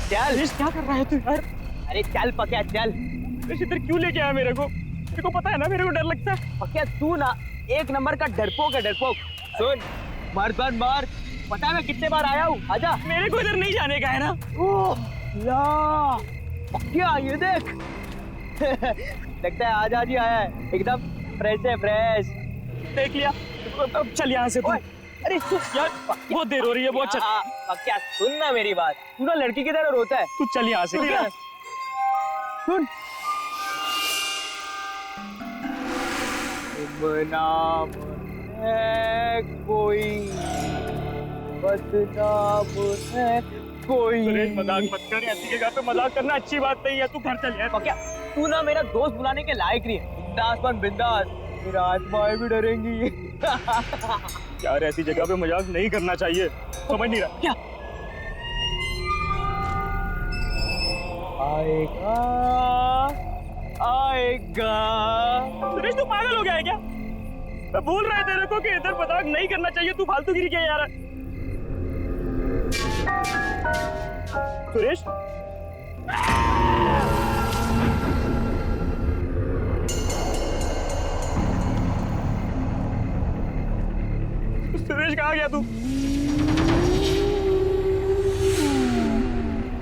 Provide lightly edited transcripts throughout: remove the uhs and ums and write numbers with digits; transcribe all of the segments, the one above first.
चल। सुरेश क्या कर रहा है तू यार? अरे चल पक्या चल। सुरेश इधर क्यों लेके आया मेरे को? मेरे को पता है ना मेरे को डर लगता है। पक्या तू ना एक नंबर का डरपोक है डरपोक। सुन मार बार मार, पता है मैं कितने बार आया हूँ। आजा। मेरे को इधर नहीं जाने का है ना। ओह ला पक्या ये देख। लगता है आज आज ही आया है, एकदम फ्रेश है फ्रेश। देख लिया। अब चल यहाँ से तू। अरे तू यार बहुत देर हो रही है, बहुत चल। पक्या सुन ना मेरी बात, तू ना लड़की की तरह रोता है। तू चल यहाँ से। सुन बदनाम है कोई, बदनाम है कोई। सुरेश मजाक मत कर, ऐसी जगह पे मजाक करना अच्छी बात नहीं है। तू घर चल यार। पक्या तू ना मेरा दोस्त बुलाने के लायक नहीं है। बिंदास बन बिंदास, मेरा आत्माएं भी डरेंगी। यार ऐसी जगह पे मजाक नहीं करना चाहिए, समझ नहीं रहा क्या आएगा आएगा। सुरेश तू पागल हो गया है क्या? मैं बोल रहा है तेरे को कि इधर मजाक नहीं करना चाहिए, तू फालतूगिरी किया यार। सुरेश सुरेश कहाँ गया तू?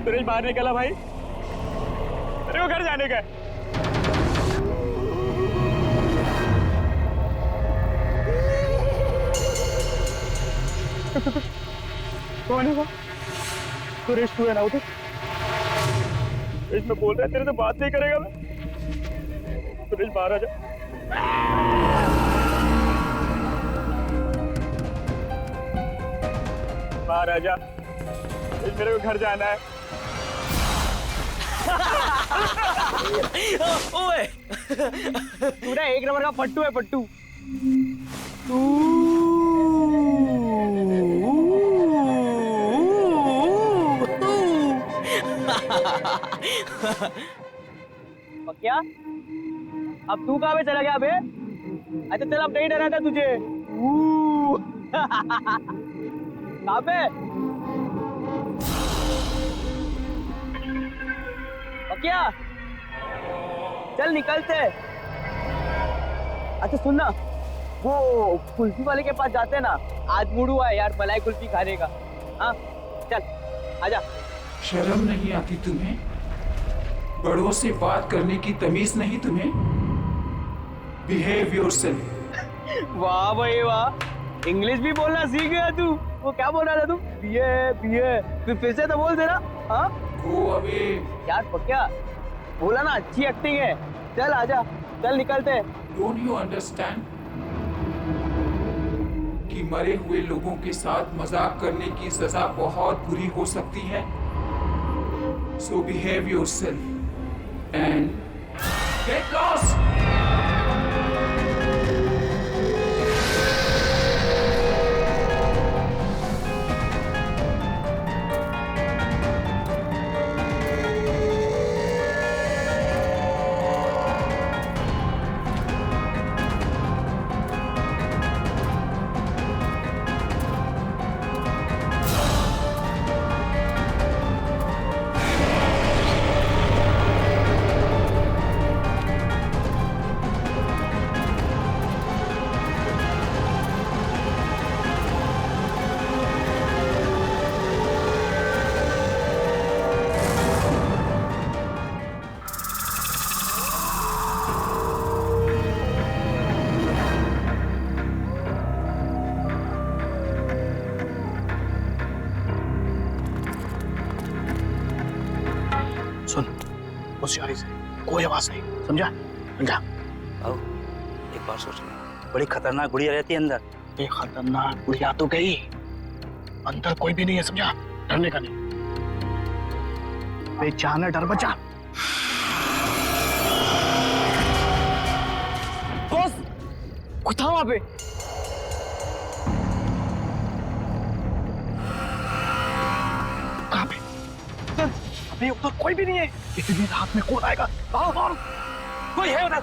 सुरेश बाहर निकला भाई, तेरे को घर जाने का है। कौन है वो? सुरेश तू है ना उधर? सुरेश मैं बोल रहा है तेरे से बात नहीं करेगा मैं। सुरेश बाहर आ जा। बाहर आ जा। मेरे को घर जाना है। ओए तू ना एक नंबर का पट्टू है पट्टू। क्या अब तू कहाँ पे चला गया बे? अच्छा चल अब नहीं डरा था तुझे। कहाँ पे? क्या चल निकलते। अच्छा सुन ना, वो कुल्फी वाले के पास जाते हैं ना, आज मूड हुआ है यार मलाई कुल्फी खाने का। हाँ चल आजा। शर्म नहीं आती तुम्हें? बड़ों से बात करने की तमीज नहीं तुम्हें? Behave yourself. वाह भाई वाह, इंग्लिश भी बोलना सीख गया तू। वो क्या बोल रहा था तू? बीए फिर से तो बोल देना। हाँ गो अवे। यार पक्या बोला ना, अच्छी एक्टिंग है। चल आजा, चल निकलते। डोंट यू अंडरस्टैंड कि मरे हुए लोगों के साथ मजाक करने की सजा बहुत बुरी हो सकती है? So behave yourself and get lost. होशियारी से, कोई आवाज नहीं, समझा? समझा? आओ, एक बार सोच ले, बड़ी खतरनाक गुड़िया रहती है अंदर। ये खतरनाक गुड़िया तो गई, अंदर कोई भी नहीं है, समझा? डरने का नहीं। बेचाना डर बचा। बॉस कोई था वहां पे। कहाँ पे? अबे उधर कोई भी नहीं है। इतनी रात में कौन आएगा? आओ, कोई है उधर?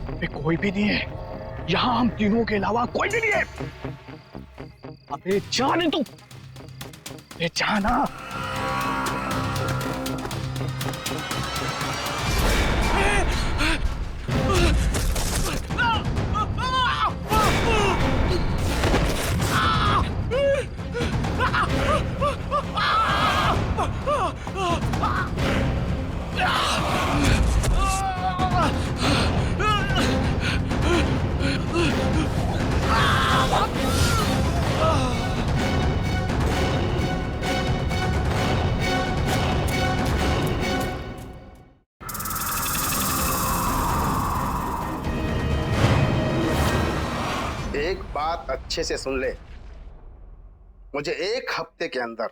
अबे कोई भी नहीं है, यहाँ हम तीनों के अलावा कोई भी नहीं है। अबे जाने तू। ये जाना। एक बात अच्छे से सुन ले, मुझे एक हफ्ते के अंदर,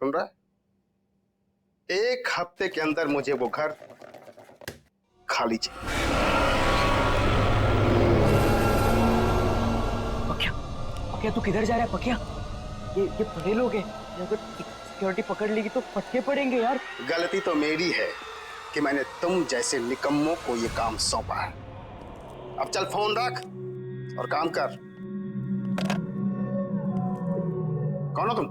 सुन रहा है, एक हफ्ते के अंदर मुझे वो घर खाली चाहिए। पकिया, पकिया तू किधर जा रहा है पकिया? ये बड़े लोग हैं, अगर सिक्योरिटी पकड़ लेगी तो फटके पड़ेंगे यार। गलती तो मेरी है कि मैंने तुम जैसे निकम्मों को ये काम सौंपा है। अब चल फोन रख और काम कर। कौन हो तुम?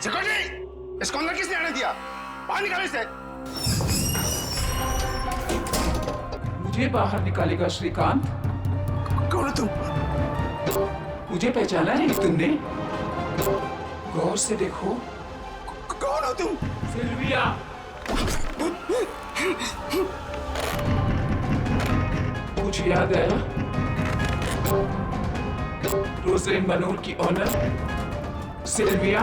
सिक्योरिटी, इसको अंदर किसने आने दिया? बाहर निकालो इसे। मुझे बाहर निकालेगा श्रीकांत? कौन हो तुम? मुझे पहचाना नहीं तुमने? गौर से देखो। कौन हो तुम? सिल्विया। कुछ याद आया? रोजलिन मनोर की ऑनर सिल्विया,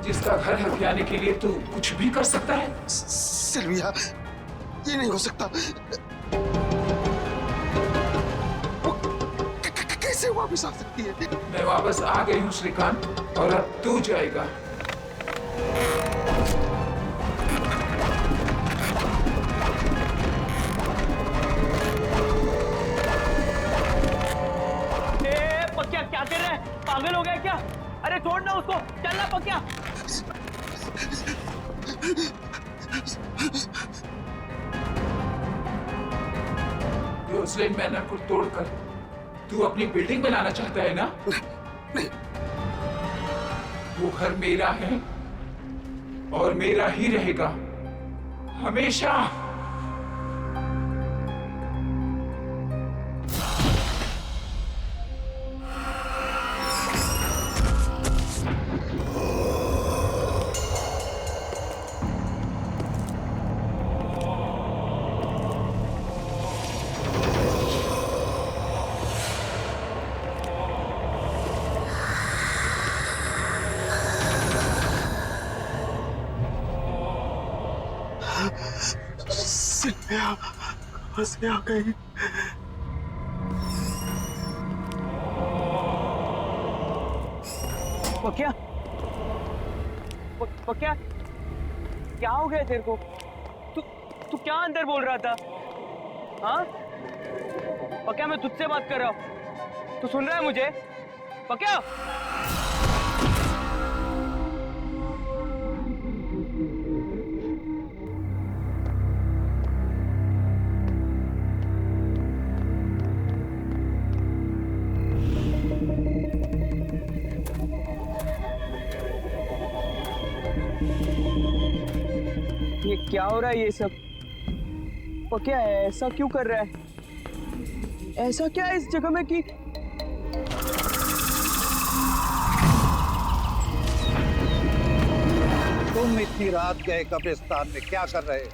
जिसका घर हथियाने के लिए तू कुछ भी कर सकता है। सिल्विया, ये नहीं हो सकता। वो कैसे वापस आ सकती है? मैं वापस आ गई हूँ श्रीकांत, और अब तू जाएगा। पकिया क्या कर रहा है? पागल हो गया क्या? अरे छोड़ ना उसको, चलना पकिया। रोजलिन मैनर को तोड़कर तू अपनी बिल्डिंग बनाना चाहता है ना? नहीं। वो घर मेरा है और मेरा ही रहेगा हमेशा। सिल्विया कहाँ से आ गई? पकिया, पकिया क्या हो गया तेरे को? तू क्या अंदर बोल रहा था? हाँ पकिया, मैं तुझसे बात कर रहा हूँ, तू सुन रहा है मुझे? पकिया, ये क्या हो रहा है ये सब? पकिया ऐसा क्यों कर रहा है? ऐसा क्या है इस जगह में कि तुम इतनी रात गए कब्रिस्तान में क्या कर रहे?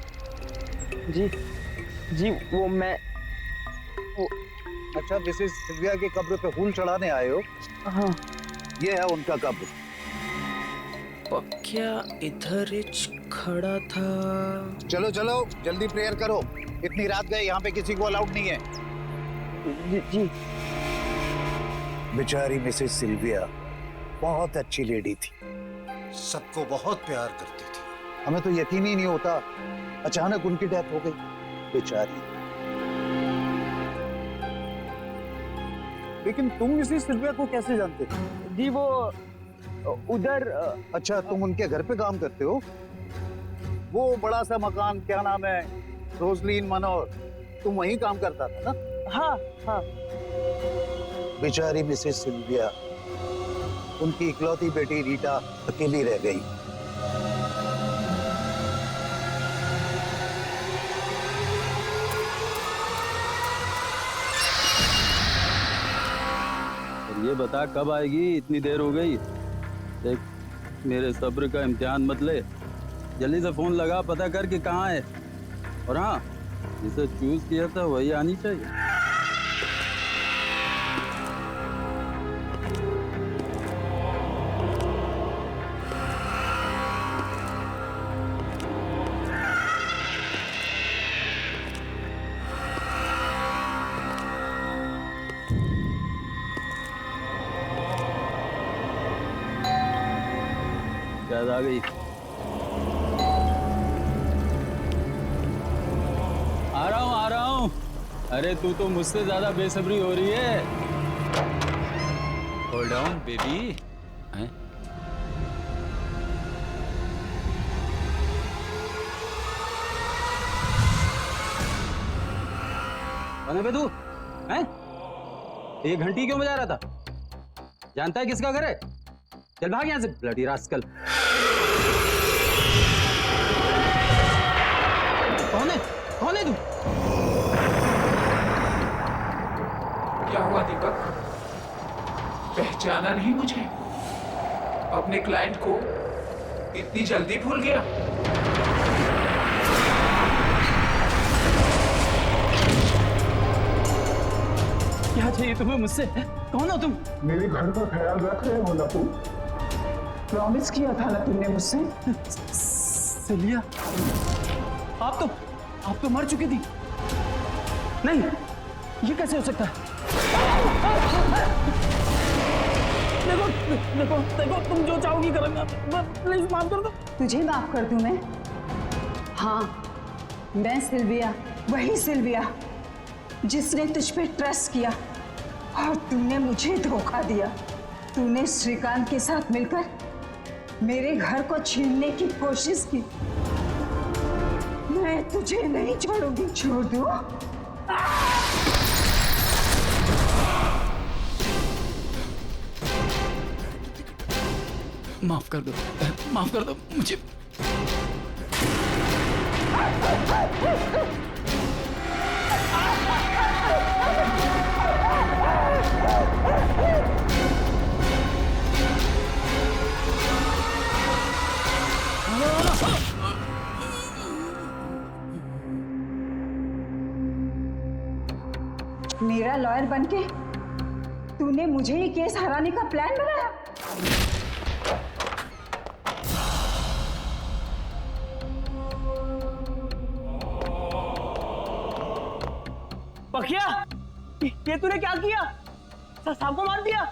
जी वो मैं अच्छा, मिसेस सिल्विया की कब्र पे फूल चढ़ाने आए हो? हाँ। ये है उनका कब्र। पक्या इधर खड़ा था। चलो चलो जल्दी प्रेयर करो, इतनी रात गए, यहाँ पे किसी को अलाउड नहीं है। जी। बेचारी मिसेस सिल्विया बहुत अच्छी लेडी थी, सबको बहुत प्यार करती थी। हमें तो यकीन ही नहीं होता अचानक उनकी डेथ हो गई, बेचारी। लेकिन तुम मिसेस सिल्विया को कैसे जानते थे? जी वो उधर। अच्छा, तुम उनके घर पे काम करते हो? वो बड़ा सा मकान, क्या नाम है, रोजलिन मनोर, तुम वहीं काम करता था ना? हाँ। बेचारी मिसेस सिल्विया उनकी इकलौती बेटी रीटा अकेली रह गई। ये बता कब आएगी? इतनी देर हो गई। देख, मेरे सब्र का इम्तिहान मत ले। जल्दी से फोन लगा, पता कर कि कहाँ है। और हाँ, जिसे चूज किया था वही आनी चाहिए। शायद आ गई। आ रहा हूँ। अरे तू तो मुझसे ज्यादा बेसब्री हो रही है। Hold on baby. कौन है तू? हैं? ये घंटी क्यों बजा रहा था? जानता है किसका घर है? चल भाग यहाँ से, ब्लडी रास्कल। कौन है? कौन है तू? क्या हुआ दीपक? पहचाना नहीं मुझे? अपने क्लाइंट को इतनी जल्दी भूल गया? क्या चाहिए तुम्हें मुझसे? कौन हो तुम? मेरे घर का ख्याल रख रहे हो ना तुम? प्रॉमिस किया था ना तुमने मुझसे? सिलिया, आप तो मर चुकी थी। नहीं, ये कैसे हो सकता है? देखो देखो देखो, तुम जो चाहोगी करूंगा। प्लीज माफ कर दो। तुझे माफ कर दूं मैं? हाँ, मैं सिल्विया, वही सिल्विया जिसने तुझ पे ट्रस्ट किया और तूने मुझे धोखा दिया। तूने श्रीकांत के साथ मिलकर मेरे घर को छीनने की कोशिश की। मैं तुझे नहीं छोड़ूंगी। छोड़ दूं? माफ कर दो, माफ कर दो मुझे। मेरा लॉयर बनके तूने मुझे ये केस हराने का प्लान बनाया। पखिया, ये तूने क्या किया? साहब को मार दिया?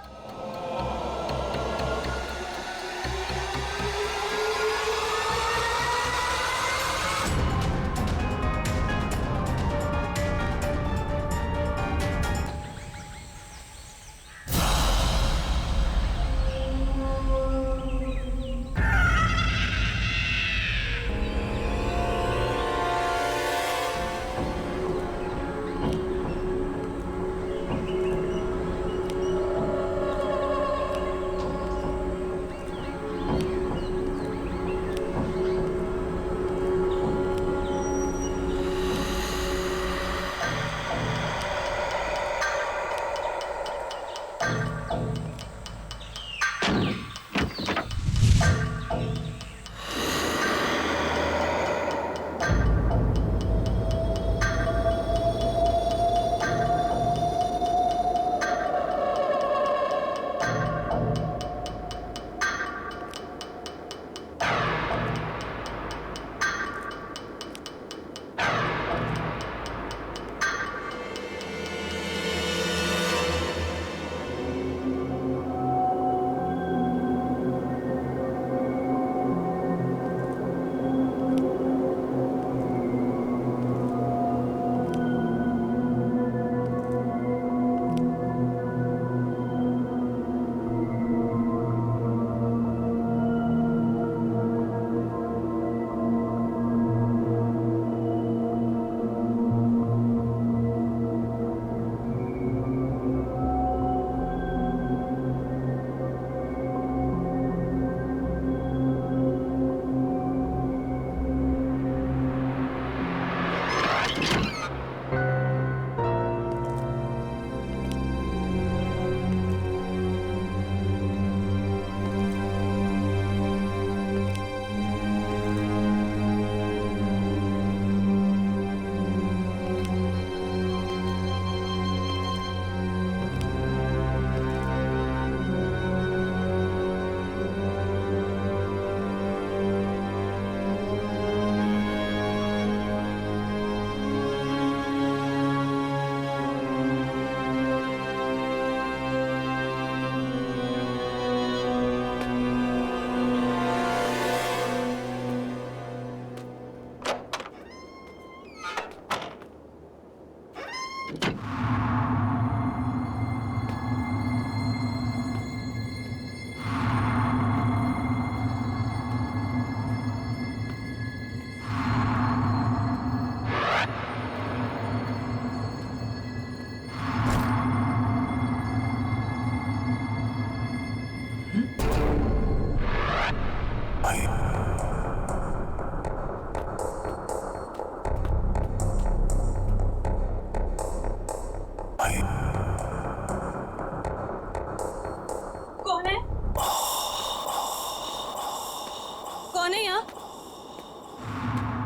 कौन है यहाँ?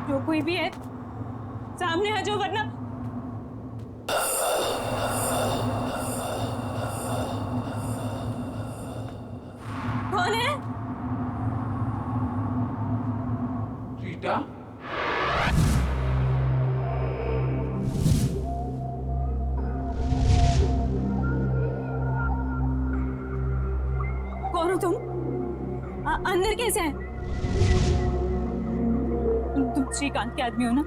जो कोई भी है सामने आ जाओ, वरना कौन है? रीटा, कौन हो तुम? अंदर कैसे हैं? तुम श्रीकांत के आदमी हो ना?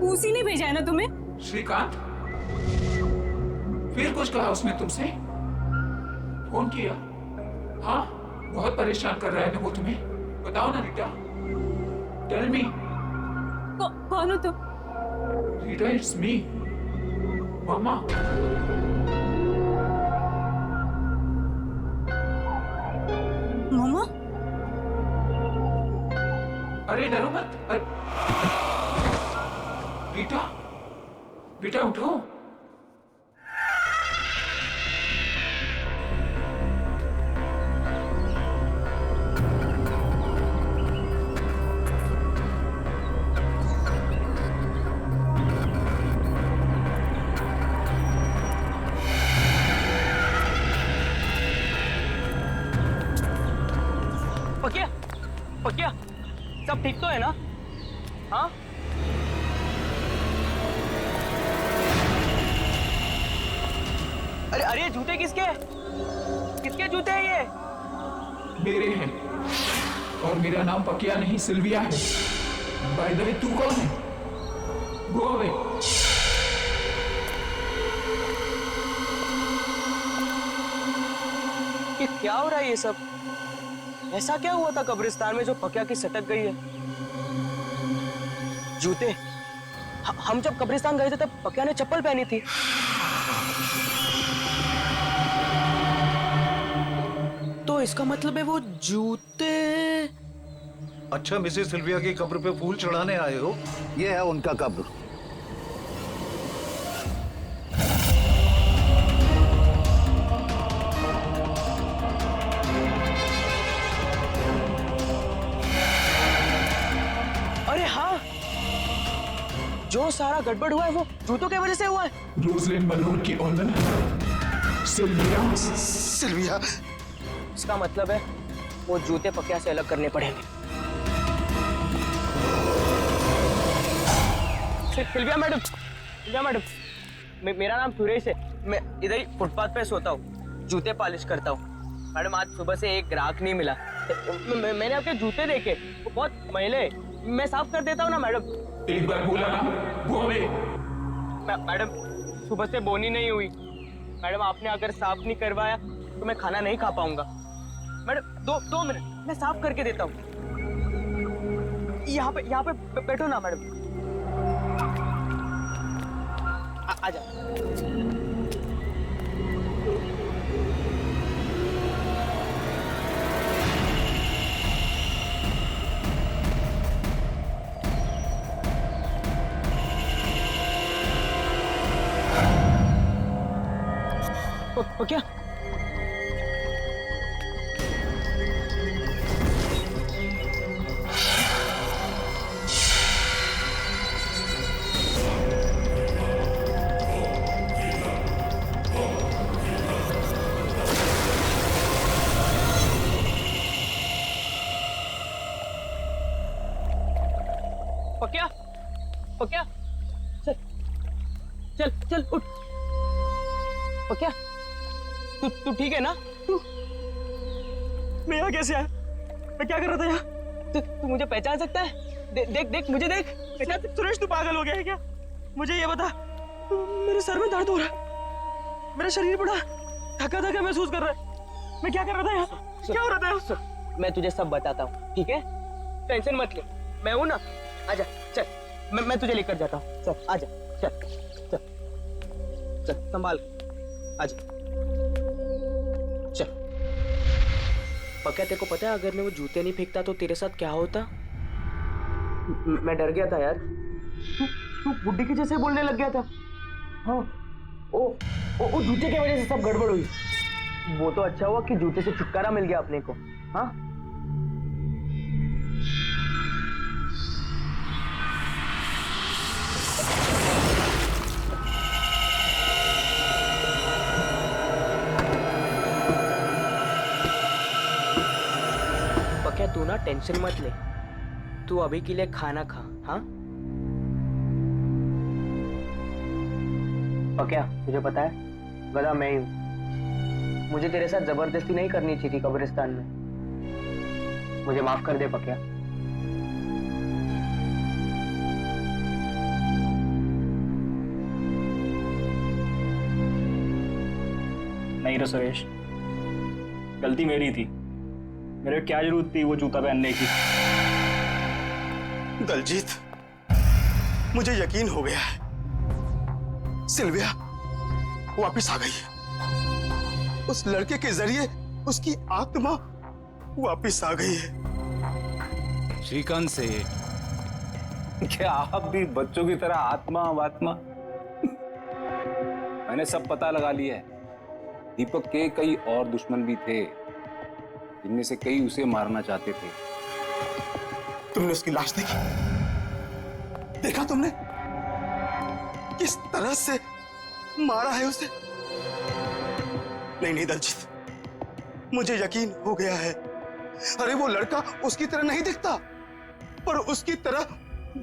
उसी ने भेजा है ना तुम्हें? श्रीकांत? फिर कुछ कहा उसने तुमसे? फोन किया? हाँ, बहुत परेशान कर रहा है ना वो तुम्हें? बताओ ना रीटा, टेल मी। कौन हो तुम? रीटा, इट्स मी, मामा। मामा? अरे डरो मत। रीटा, बेटा उठो। पकिया, पकिया, सब ठीक तो है ना? हाँ? अरे अरे, जूते किसके हैं? किसके जूते हैं ये? मेरे हैं, और मेरा नाम पकिया नहीं सिल्विया है। बाय द वे, तू कौन है? Go away. ये क्या हो रहा है ये सब? ऐसा क्या हुआ था कब्रिस्तान में जो पकिया की सटक गई है? जूते? हम जब कब्रिस्तान गए थे तब पकिया ने चप्पल पहनी थी। तो इसका मतलब है वो जूते। अच्छा, मिसेस सिल्विया की कब्र पे फूल चढ़ाने आए हो? ये है उनका कब्र। अरे हाँ, जो सारा गड़बड़ हुआ है वो जूतों की वजह से हुआ है। रोजलिन मनोर की ऑनर सिल्विया। सिल्विया, इसका मतलब है वो जूते पकिया से अलग करने पड़ेंगे। सिल्विया मैडम, सिल्विया मैडम, मेरा नाम सुरेश है। मैं इधर ही फुटपाथ पे सोता हूँ, जूते पॉलिश करता हूँ। मैडम, आज सुबह से एक ग्राहक नहीं मिला। मैंने आपके जूते देखे, वो बहुत मैले हैं। मैं साफ कर देता हूँ ना मैडम। एक बार बोला ना, गो अवे। मैडम, सुबह से बोनी नहीं हुई। मैडम, आपने अगर साफ नहीं करवाया तो मैं खाना नहीं खा पाऊंगा। मैडम, दो मिनट, मैं साफ करके देता हूँ। यहाँ पे बैठो ना मैडम। आजा। क्या? पकिया, पकिया, चल चल चल उठ। पकिया, तू ठीक है ना? मैं यहाँ कैसे आया? मैं क्या कर रहा था यहाँ? तू मुझे पहचान सकता है? देख देख मुझे देख। सुरेश, तू पागल हो गया है क्या? मुझे ये बता, मेरे सर में दर्द हो रहा है, मेरा शरीर बड़ा थका थका महसूस कर रहा है। मैं क्या कर रहा था यहाँ? क्या हो रहा था? मैं तुझे सब बताता हूँ, ठीक है? टेंशन मत ले, मैं हूँ ना। आजा, चल, मैं तुझे लेकर जाता हूँ। चल, आजा, चल चल चल, संभाल, आजा, चल। पक्का तेरे को पता है, अगर मैं वो जूते नहीं फेंकता तो तेरे साथ क्या होता? मैं डर गया था यार। तू बुड्ढी के जैसे बोलने लग गया था। हाँ, ओ जूते की वजह से सब गड़बड़ हुई। वो तो अच्छा हुआ कि जूते से छुटकारा मिल गया अपने को। हाँ, तू ना टेंशन मत ले, तू अभी के लिए खाना खा। हाँ पक्या, तुझे पता है गधा मैं ही हूँ। मुझे तेरे साथ जबरदस्ती नहीं करनी चाहिए थी कब्रिस्तान में। मुझे माफ कर दे पक्या। नहीं रे सुरेश, गलती मेरी थी। मेरे क्या जरूरत थी वो जूता पहनने की। दलजीत, मुझे यकीन हो गया है, सिल्विया वापिस आ गई है। उस लड़के के जरिए उसकी आत्मा वापिस आ गई है। श्रीकांत से क्या आप भी बच्चों की तरह आत्मा वात्मा? मैंने सब पता लगा लिया है। दीपक के कई और दुश्मन भी थे, जिनमें से कई उसे मारना चाहते थे। तुमने उसकी लाश देखी? देखा तुमने किस तरह से मारा है उसे? नहीं नहीं दलजीत, मुझे यकीन हो गया है। अरे वो लड़का उसकी तरह नहीं दिखता, पर उसकी तरह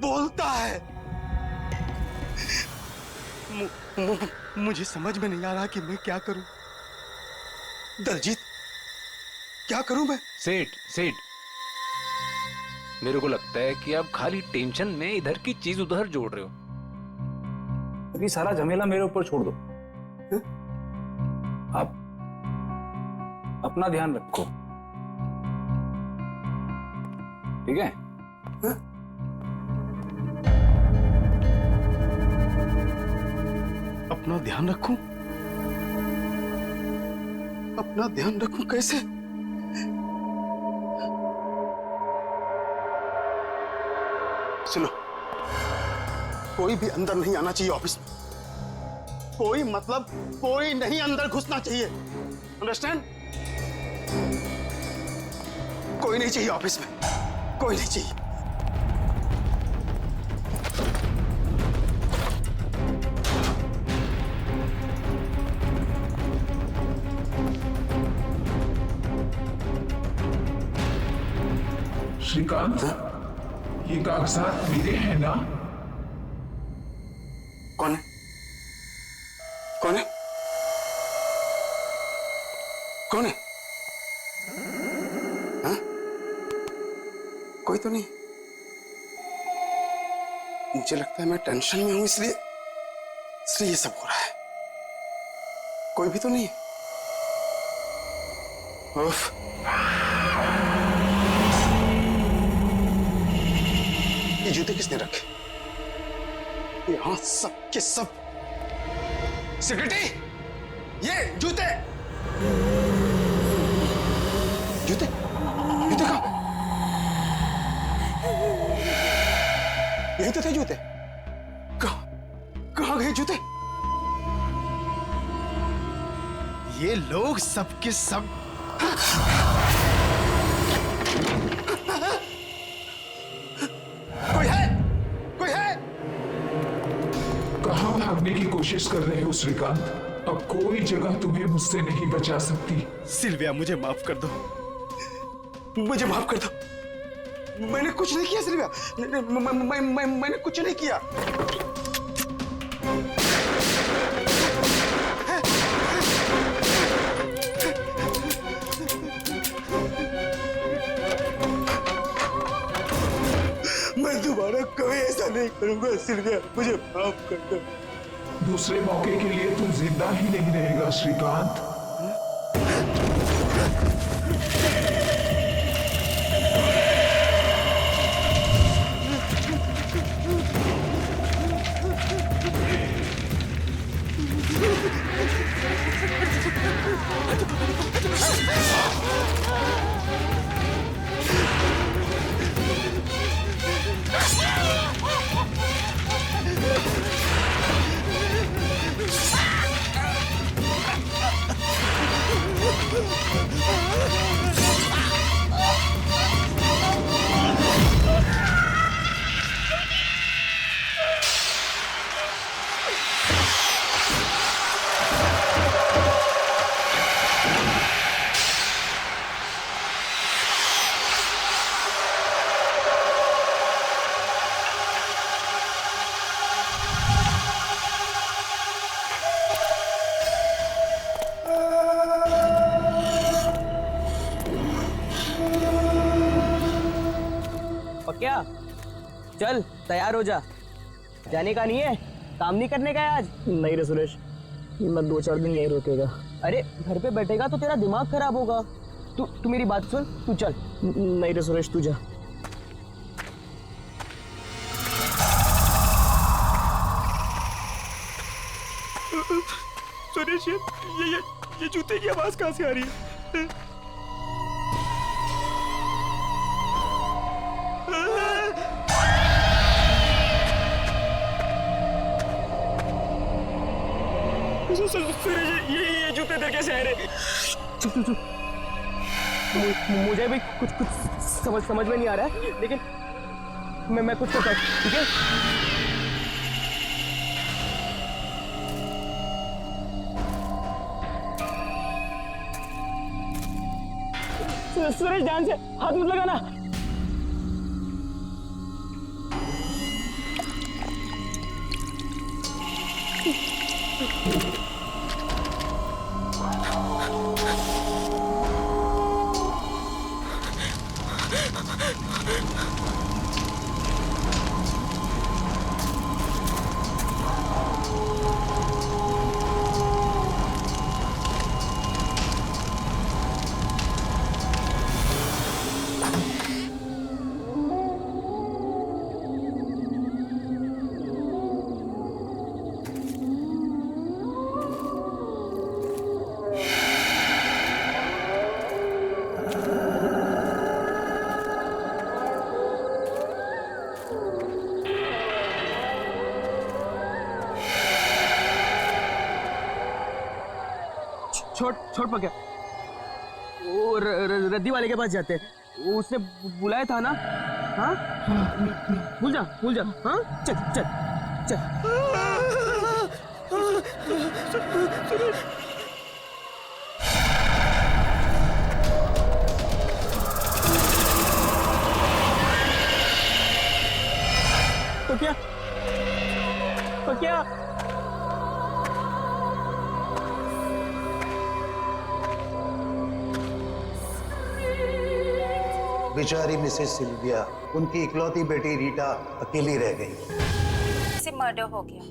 बोलता है। मुझे समझ में नहीं आ रहा कि मैं क्या करूं। दलजीत, क्या करूं मैं? सेठ, मेरे को लगता है कि आप खाली टेंशन में इधर की चीज उधर जोड़ रहे हो। अभी सारा झमेला मेरे ऊपर छोड़ दो। आप अपना ध्यान रखो, ठीक है? अपना ध्यान रखूं? अपना ध्यान रखूं कैसे? सुनो, कोई भी अंदर नहीं आना चाहिए ऑफिस में। कोई मतलब कोई नहीं अंदर घुसना चाहिए, अंडरस्टैंड? कोई नहीं चाहिए ऑफिस में, कोई नहीं चाहिए। श्रीकांत, ये कागजात मेरे हैं ना? कौन है? कौन है? कौन है? हाँ? कोई तो नहीं। मुझे लगता है मैं टेंशन में हूं, इसलिए ये सब हो रहा है। कोई भी तो नहीं है। उफ। ये जूते किसने रखे? यहां सब के सब। सेक्रेटरी, ये जूते जूते जूते कहां? यही तो थे जूते। कहां गए जूते? ये लोग सब के सब कोई है? कोई है? कहां भागने की कोशिश कर रहे हो श्रीकांत? अब कोई जगह तुम्हें मुझसे नहीं बचा सकती। सिल्विया, मुझे माफ कर दो। मुझे माफ कर दो। मैंने कुछ नहीं किया सिल्विया। मैंने कुछ नहीं किया। मैं दोबारा कभी ऐसा नहीं करूंगा सिल्विया, मुझे माफ कर दो। दूसरे मौके के लिए तुम जिंदा ही नहीं रहेगा श्रीकांत। पक्का? चल तैयार हो जा, जाने का नहीं है, काम नहीं करने का है आज। नहीं रे सुरेश, मैं 2-4 दिन यहीं रुकेगा। अरे घर पे बैठेगा तो तेरा दिमाग खराब होगा। तू मेरी बात सुन, तू चल। नहीं रे सुरेश, तू जा। सुरेश, ये जूते की आवाज कहाँ से आ रही है? सुरेश, ये जूते इधर कैसे आ रहे? चुप। मुझे भी कुछ समझ में नहीं आ रहा है, लेकिन मैं कुछ करता हूँ, ठीक है? सुरेश, ध्यान से हाथ मत लगाना। छोड़ पक्का, वो रद्दी वाले के पास जाते हैं, उसने बुलाया था ना। हाँ भूल जा। हाँ चल। तो क्या बेचारी मिसेस सिल्विया, उनकी इकलौती बेटी रीटा अकेली रह गई। से मर्डर हो गया।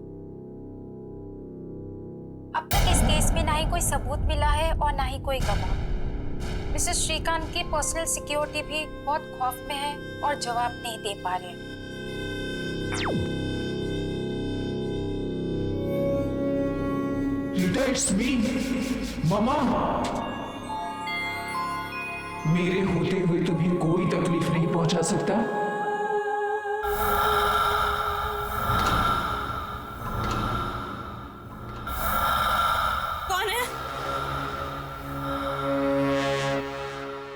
अब तक इस केस में ना ही कोई सबूत मिला है और ना ही कोई गवाह। मिसेस श्रीकांत की पर्सनल सिक्योरिटी भी बहुत खौफ में है और जवाब नहीं दे पा रहे। रीटा, इट्स मी, मामा। मेरे होते हुए तुम्हें कोई तकलीफ नहीं पहुंचा सकता। कौन है?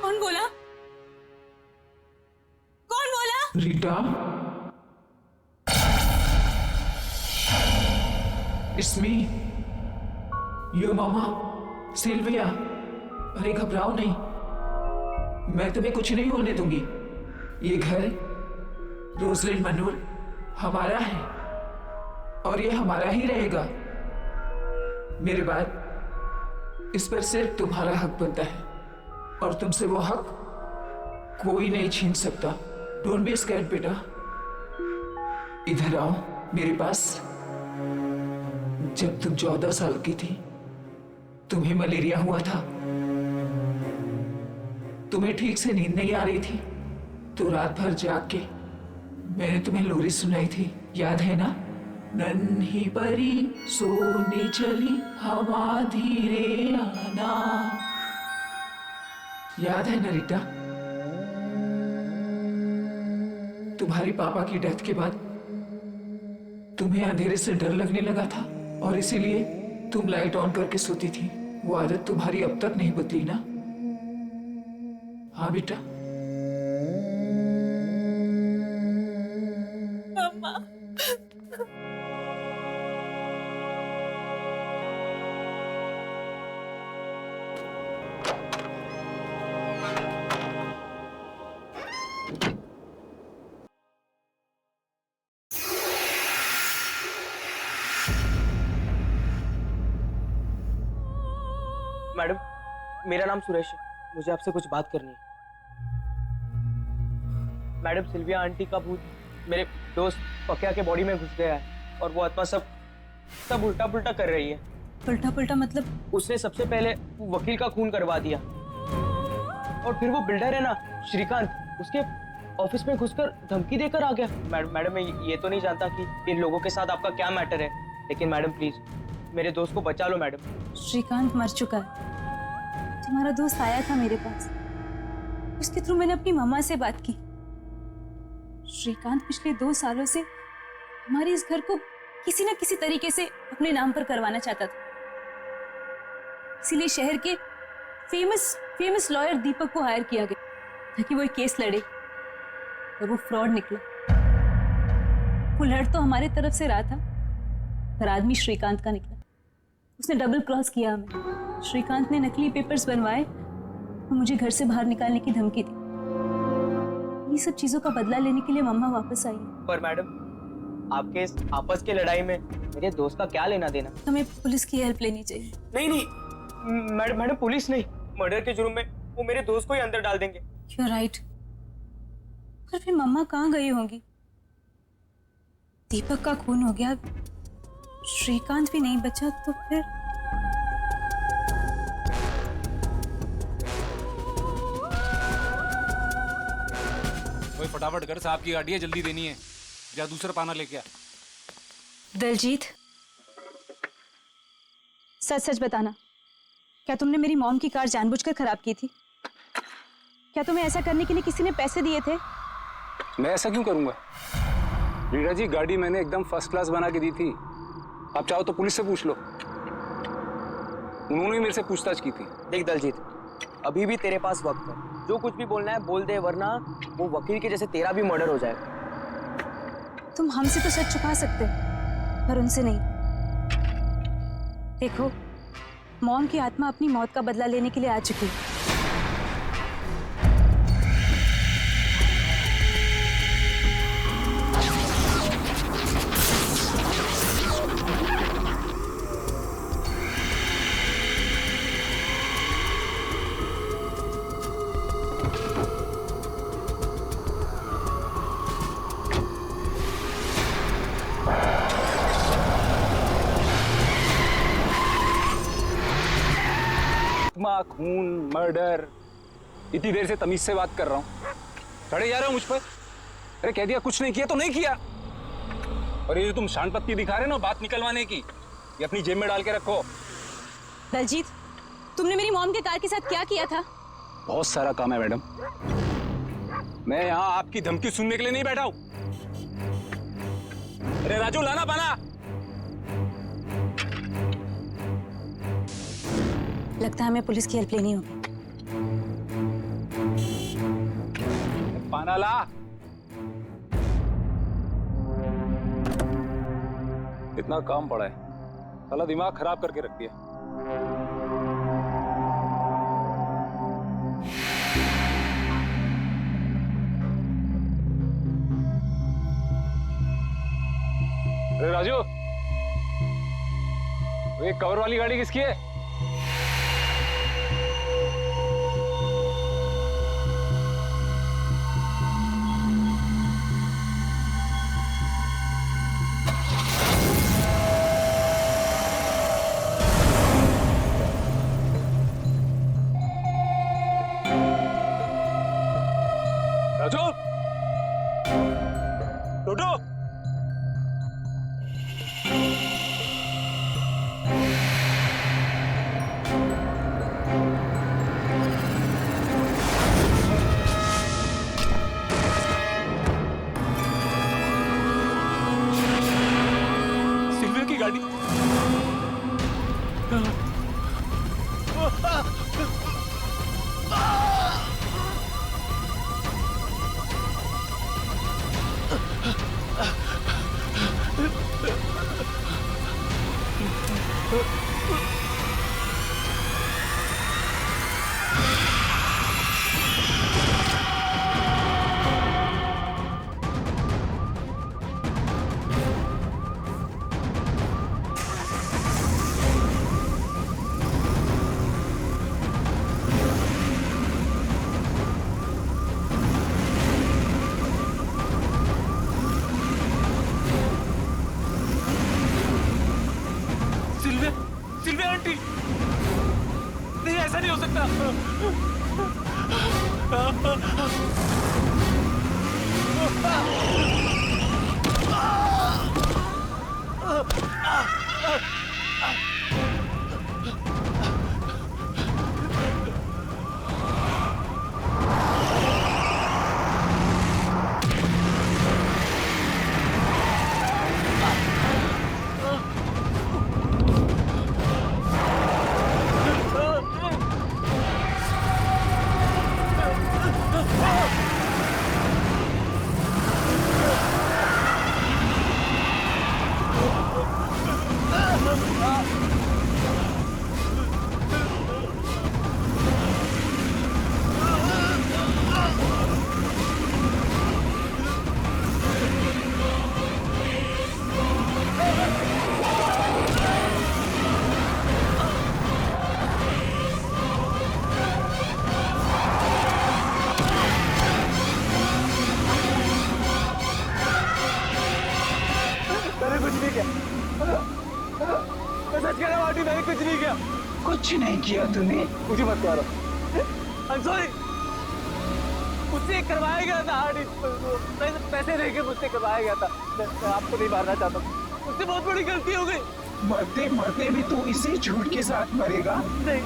कौन बोला? Rita, it's me, your mama Sylvia. अरे घबराओ नहीं, मैं तुम्हें कुछ नहीं होने दूंगी। ये घर रोजलिन मनोर हमारा है और ये हमारा ही रहेगा। मेरे बाद इस पर सिर्फ तुम्हारा हक बनता है और तुमसे वो हक कोई नहीं छीन सकता। डोंट बी स्कैर्ड बेटा, इधर आओ मेरे पास। जब तुम 14 साल की थी, तुम्हें मलेरिया हुआ था, तुम्हें ठीक से नींद नहीं आ रही थी, तो रात भर जाग के मैंने तुम्हें लोरी सुनाई थी, याद है ना? नन्ही परी सोने चली हवा धीरे आना, याद है ना रीटा? तुम्हारे पापा की डेथ के बाद तुम्हें अंधेरे से डर लगने लगा था और इसीलिए तुम लाइट ऑन करके सोती थी। वो आदत तुम्हारी अब तक नहीं बदली ना? हाँ बेटा। मम्मा, मैडम, मेरा नाम सुरेश है, मुझे आपसे कुछ बात करनी है। मैडम सिल्विया आंटी का भूत मेरे दोस्त पक्या के बॉडी में घुस गया है और वो आत्मा सब उल्टा पुल्टा कर रही है। उल्टा पुल्टा मतलब? उसने सबसे पहले वकील का खून करवा दिया और फिर वो बिल्डर है ना श्रीकांत, उसके ऑफिस में घुसकर धमकी देकर आ गया। मैडम मैं ये तो नहीं जानता कि इन लोगों के साथ आपका क्या मैटर है, लेकिन मैडम प्लीज मेरे दोस्त को बचा लो मैडम। श्रीकांत मर चुका है। तुम्हारा दोस्त आया था मेरे पास, उसके थ्रू मैंने अपनी मम्मा से बात की। श्रीकांत पिछले 2 सालों से हमारे इस घर को किसी न किसी तरीके से अपने नाम पर करवाना चाहता था, इसीलिए शहर के फेमस लॉयर दीपक को हायर किया गया ताकि वो एक केस लड़े, और वो फ्रॉड निकला। वो लड़ तो हमारे तरफ से रहा था, पर आदमी श्रीकांत का निकला। उसने डबल क्रॉस किया हमें। श्रीकांत ने नकली पेपर्स बनवाए और मुझे घर से बाहर निकालने की धमकी दी। ये सब चीजों का बदला लेने के लिए मम्मा वापस आई। पर मैडम आपके इस आपस की लड़ाई में मेरे दोस्त का क्या लेना देना? हमें पुलिस की हेल्प लेनी चाहिए। नहीं मैडम पुलिस नहीं, मर्डर के जुर्म में वो मेरे दोस्त को ही अंदर डाल देंगे। You're right। पर फिर मम्मा कहाँ गई होंगी? दीपक का खून हो गया, श्रीकांत भी नहीं बचा, तो फिर वही फटाफट कर, साहब की गाड़ी है, जल्दी देनी है। जा दूसरा पाना लेके आ। दलजीत, सच सच बताना, क्या तुमने मेरी मॉम की कार जानबूझकर खराब की थी? क्या तुम्हें ऐसा करने के लिए किसी ने पैसे दिए थे? मैं ऐसा क्यों करूंगा? रीना जी, गाड़ी मैंने एकदम फर्स्ट क्लास बना के दी थी। आप चाहो तो पुलिस से पूछ लो, उन्होंने मेरे से पूछताछ की थी। देख दलजीत, अभी भी तेरे पास वक्त है, जो कुछ भी बोलना है बोल दे, वरना वो वकील के जैसे तेरा भी मर्डर हो जाएगा। तुम हमसे तो सच छुपा सकते हो, पर उनसे नहीं। देखो, मॉम की आत्मा अपनी मौत का बदला लेने के लिए आ चुकी है। खून, मर्डर, इतनी देर से तमीज से बात कर रहा हूँ, चढ़े जा रहे हो मुझ पर। अरे कह दिया कुछ नहीं किया तो नहीं किया। और ये जो तुम शान पत्ती दिखा रहे ना बात निकलवाने की, ये अपनी जेब में डाल के रखो। दलजीत, तुमने मेरी मॉम के कार के साथ क्या किया था? बहुत सारा काम है मैडम, मैं यहाँ आपकी धमकी सुनने के लिए नहीं बैठा हूँ। अरे राजू, लाना पाना। लगता है हमें पुलिस की हेल्प लेनी होगी। पाना ला। इतना काम पड़ा है, साला दिमाग खराब करके रख दिया। अरे राजू, ये कवर वाली गाड़ी किसकी है? राजू, टोटो, सिल्विया की गाड़ी। मैंने कुछ नहीं किया। मैं सच कह रहा हूँ आंटी, मैंने कुछ नहीं किया। कुछ नहीं किया तूने। मुझे मत मारो। I'm sorry। मुझसे करवाया गया था आंटी, पैसे देके मुझसे करवाया गया था। मैं आपको नहीं मारना चाहता, मुझसे बहुत बड़ी गलती हो गई। मरते मरते भी तू इसी झूठ के साथ मरेगा? नहीं,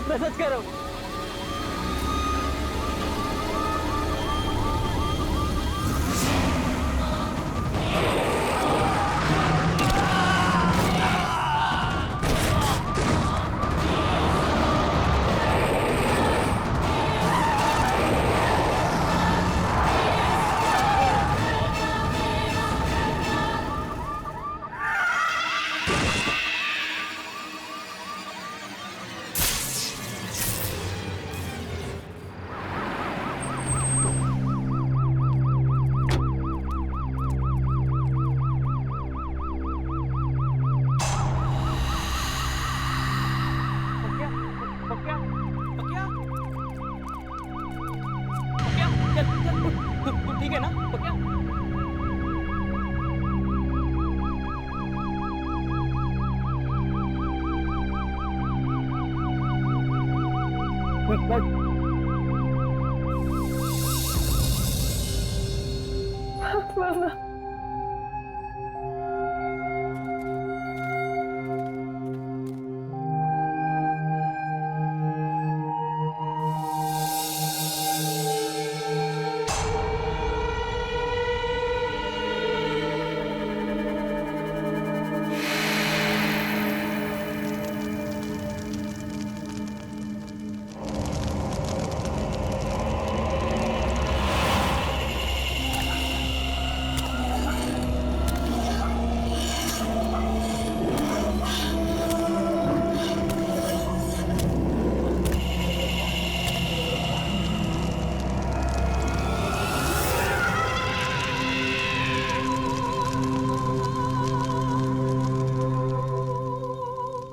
मैं सच कह रहा हूँ। ठीक है ना पक्का? मामा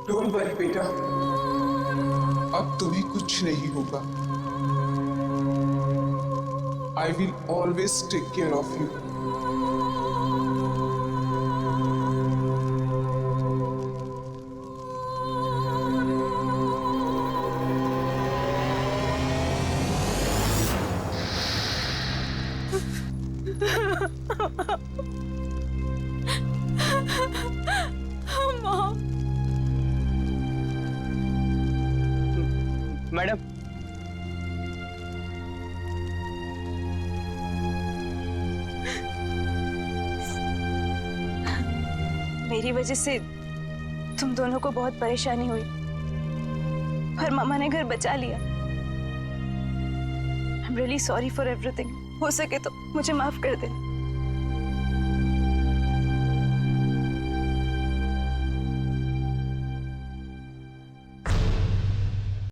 डोंट वरी बेटा, अब तुम्हें कुछ नहीं होगा। I will always take care of you. Madam, मेरी वजह से तुम दोनों को बहुत परेशानी हुई, पर मामा ने घर बचा लिया। I am really sorry for everything. हो सके तो मुझे माफ कर देना।